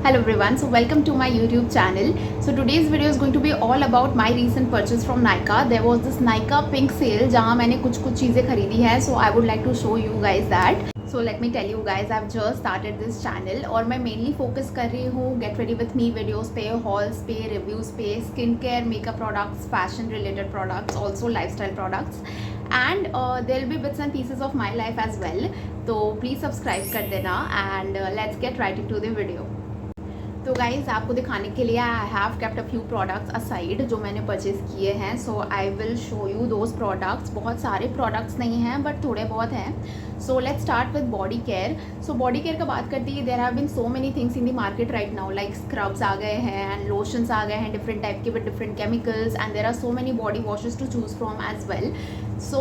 Hello everyone, so welcome to my YouTube channel. So today's video is going to be all about my recent purchase from Nykaa. There was this Nykaa pink sale जहाँ मैंने कुछ चीज़ें खरीदी है, so I would like to show you guys that. So let me tell you guys, I've just started this channel और मैं mainly focus कर रही हूँ get ready with me videos पे, hauls पे, reviews पे, skincare, makeup products, fashion related products, also lifestyle products. And there will be bits and pieces of my life as well. तो please subscribe कर देना and let's get right into the video. तो guys आपको दिखाने के लिए I have kept a few products aside जो मैंने परचेज़ किए हैं. So I will show you those products. बहुत सारे प्रोडक्ट्स नहीं हैं बट थोड़े बहुत हैं. So let's start with body care. So body care का बात करती है, there have been so many things in the market right now, like scrubs आ गए हैं एंड लोशंस आ गए हैं डिफरेंट टाइप के with different chemicals, and there are so many body washes to choose from as well. So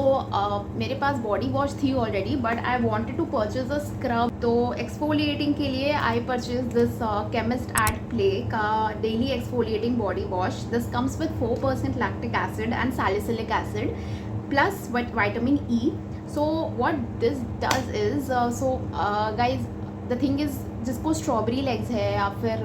मेरे पास body wash थी already but I wanted to purchase a scrub. तो एक्सफोलिएटिंग के लिए I purchase this chemist at play का daily exfoliating body wash. This comes with 4% lactic acid and salicylic acid plus vitamin E. So what this does is, guys the thing is, जिसको strawberry legs है या फिर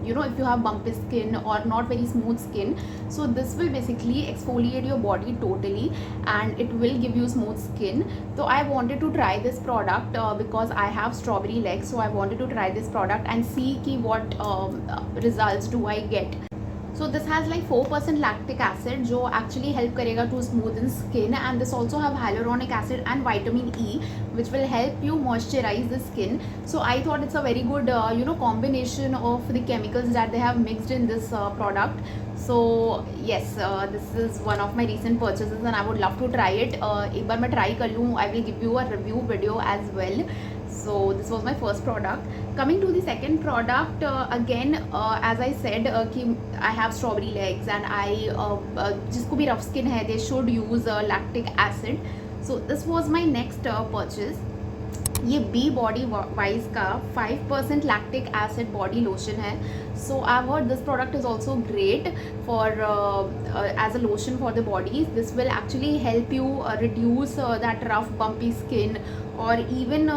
you know if you have bumpy skin और not very smooth skin, so this will basically exfoliate your body totally and it will give you smooth skin. तो I wanted to try this product because I have strawberry legs. So I wanted to try this product and see की what results do I get. So this has like 4% lactic acid जो actually help करेगा to smoothen skin, and this also have hyaluronic acid and vitamin E which will help you moisturize the skin. So I thought it's a very good combination of the chemicals that they have mixed in this product. So yes, this is one of my recent purchases and I would love to try it. एक बार मैं try कर लूँ, I will give you a review video as well. So this was my first product. Coming to the second product, again as I said कि I have strawberry legs and I जिसको भी rough skin है they should use lactic acid. So this was my next purchase. ये Be Bodywise का 5% lactic acid body lotion है. So I heard this product is also great for as a lotion for the body. This will actually help you reduce that rough bumpy skin, और even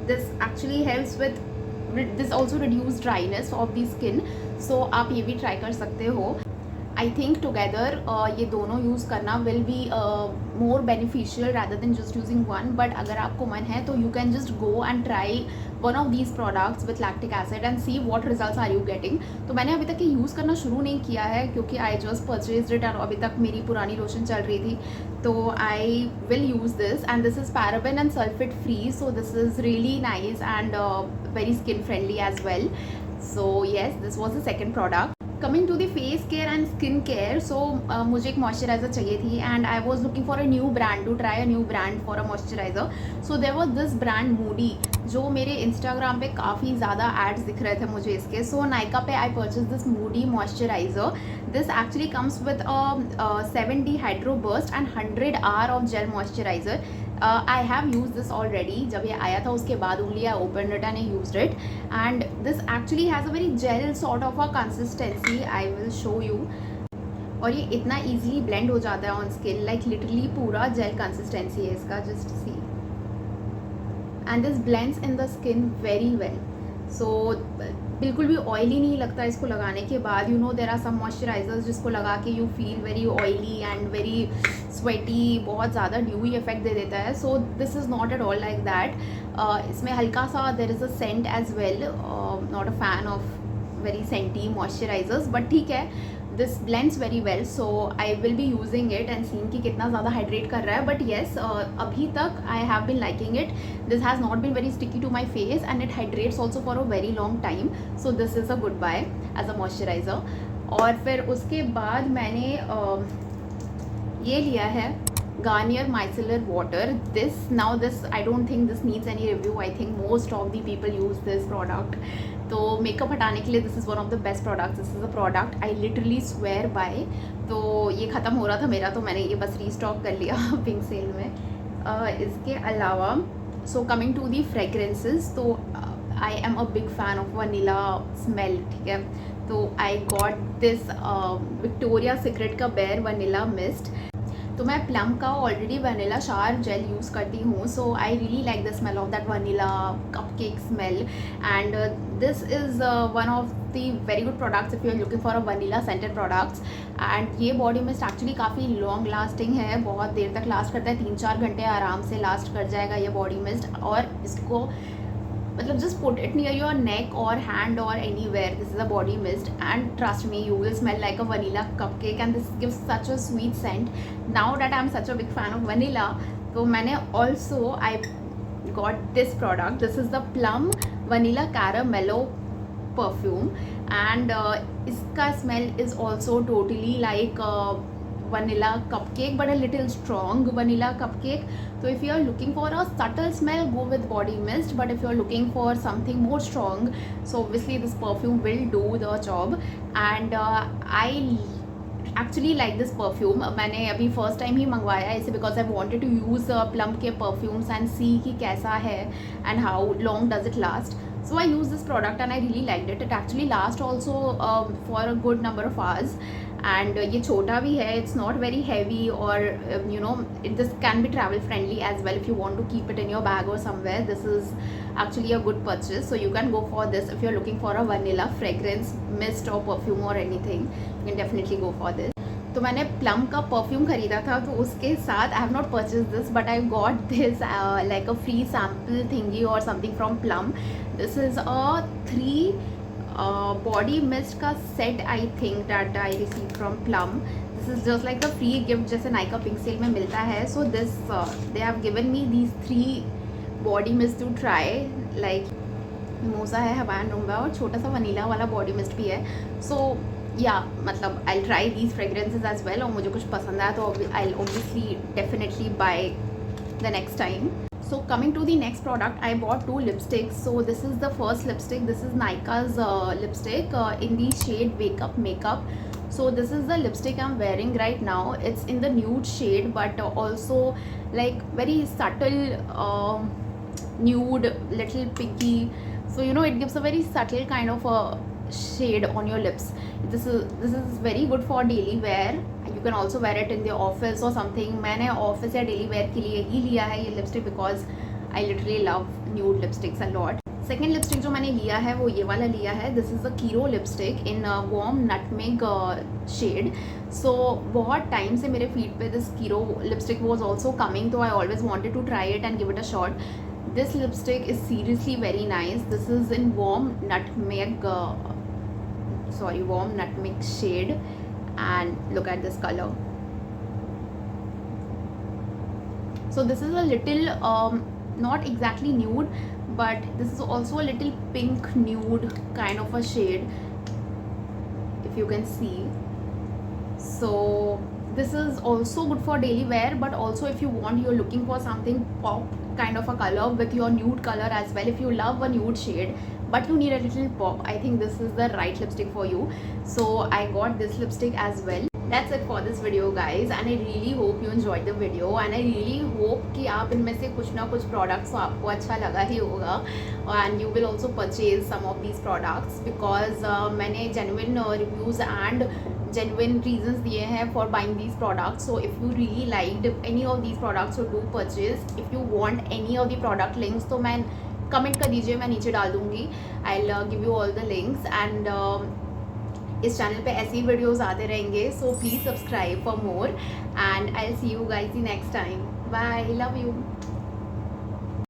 this actually helps with this also reduce dryness of the skin. So आप ये भी try कर सकते हो. I think together ये दोनों use करना will be more beneficial rather than just using one. But अगर आपको मन है तो you can just go and try one of these products with lactic acid and see what results are you getting. तो मैंने अभी तक ये यूज़ करना शुरू नहीं किया है क्योंकि आई जस्ट परचेज इट और अभी तक मेरी पुरानी लोशन चल रही थी. तो I will use this and this is paraben and sulphate free. So this is really nice and very skin friendly as well. So yes, this was the second product. Coming to the face care and skin care. So मुझे एक moisturiser चाहिए थी and I was looking for a new brand, to try a new brand for a moisturiser. So there was this brand Moody जो मेरे Instagram पे काफ़ी ज़्यादा ads दिख रहे थे मुझे इसके. सो नायका पे आई purchase this Moody moisturiser. This actually comes with 7D hydro burst and 100 hour of jail moisturiser. I have used this already. जब ये आया था उसके बाद only I opened it and I used it, and this actually has a very gel sort of a consistency. I will show you. और ये इतना easily blend हो जाता है on skin, like literally पूरा gel consistency है इसका. Just see, and this blends in the skin very well. So बिल्कुल भी ऑयली नहीं लगता इसको लगाने के बाद. You know there are some moisturizers जिसको लगा के you feel very oily and very sweaty, बहुत ज़्यादा ड्यूई इफेक्ट दे देता है. So this is not at all like that. इसमें हल्का सा there is a scent as well. Not a fan of very scenty moisturizers but ठीक है, this blends very well. So I will be using it and seen कि कितना ज़्यादा hydrate कर रहा है. बट येस, अभी तक I have been liking it. This has not been very sticky to my face and it hydrates also for a very long time. So this is a good buy as a moisturizer. और फिर उसके बाद मैंने ये लिया है Garnier micellar water. This I don't think this needs any review. I think most of the people use this product. तो makeup हटाने के लिए this is one of the best products. This is a product I literally swear by. तो ये ख़त्म हो रहा था मेरा तो मैंने ये बस रीस्टॉक कर लिया पिंक सेल में. इसके अलावा so coming to the fragrances, तो I am a big fan of vanilla smell. ठीक है, तो I got this Victoria Secret का बेयर वनीला मिस्ट. तो मैं प्लम का already vanilla shower gel use करती हूँ, so I really like the smell of that vanilla cupcake smell, and this is one of the very good products if you are looking for a vanilla scented products. And ये body mist actually काफ़ी long lasting है, बहुत देर तक last करता है, 3-4 घंटे आराम से लास्ट कर जाएगा ये बॉडी मिस्ट। और इसको मतलब just put it near your neck or hand or anywhere. This is a body mist and trust me, you will smell like a vanilla cupcake and this gives such a sweet scent. Now that I'm such a big fan of vanilla, तो मैंने also I got this product. This is the Plum Vanilla Caramello perfume, and इसका smell is also totally like vanilla cupcake but a little strong vanilla cupcake. So if you are looking for a subtle smell, go with body mist, but if you are looking for something more strong, so obviously this perfume will do the job. And I actually like this perfume. मैंने अभी first time ही मंगवाया है इसे because I wanted to use Plum के perfumes and see कि कैसा है and how long does it last. So I use this product and I really liked it. It actually lasts also for a good number of hours. And ये छोटा भी है, it's not very heavy, or you know, this can be travel friendly as well if you want to keep it in your bag or somewhere. This is actually a good purchase, so you can go for this if you're looking for a vanilla fragrance mist or perfume or anything. You can definitely go for this. तो मैंने plum का perfume ख़रीदा था, तो उसके साथ I have not purchase this but I got this like a free sample thingy और something from Plum. This is a 3 body mist का set I think that I receive from Plum. This is just like a free gift जैसे Nykaa pink sale में मिलता है. So this they have given me these 3 body mist to try. Like mimosa है, Havana Roomba और छोटा सा vanilla वाला body mist भी है. सो या मतलब I try these fragrances as well, और मुझे कुछ पसंद आया तो I obviously definitely buy the next time. So coming to the next product, I bought 2 lipsticks. So this is the first lipstick. This is Nyka's lipstick in the shade Wake Up Makeup. So this is the lipstick I'm wearing right now. It's in the nude shade but also like very subtle nude, little pinky. So you know, it gives a very subtle kind of a shade on your lips. This is very good for daily wear. You can also wear it in the office or something. मैंने office या daily wear के लिए ही लिया है ये lipstick because I literally love nude lipsticks a lot. Second lipstick जो मैंने लिया है वो ये वाला लिया है. This is a Kiro lipstick in warm nutmeg shade. So बहुत टाइम से मेरे फीड पे this Kiro lipstick was also coming, तो I always wanted to try it and give it a shot. This lipstick is seriously very nice. This is in warm nutmeg shade, and look at this color. So this is a little not exactly nude, but this is also a little pink nude kind of a shade, if you can see. So this is also good for daily wear, but also if you want, you're looking for something pop kind of a color with your nude color as well. If you love a nude shade but you need a little pop, I think this is the right lipstick for you. So I got this lipstick as well. That's it for this video guys, and I really hope you enjoyed the video, and I really hope कि आप इनमें से कुछ ना कुछ products आपको अच्छा लगा ही होगा, and you will also purchase some of these products because मैंने genuine reviews and genuine reasons दिए हैं for buying these products. So if you really liked any of these products, so do purchase. If you want any of the product links, तो मैं comment कर दीजिए, मैं नीचे डाल दूँगी. I'll give you all the links, and इस channel पे ऐसी वीडियोस आते रहेंगे. So please subscribe for more, and I will see you guys the next time. Bye, love you.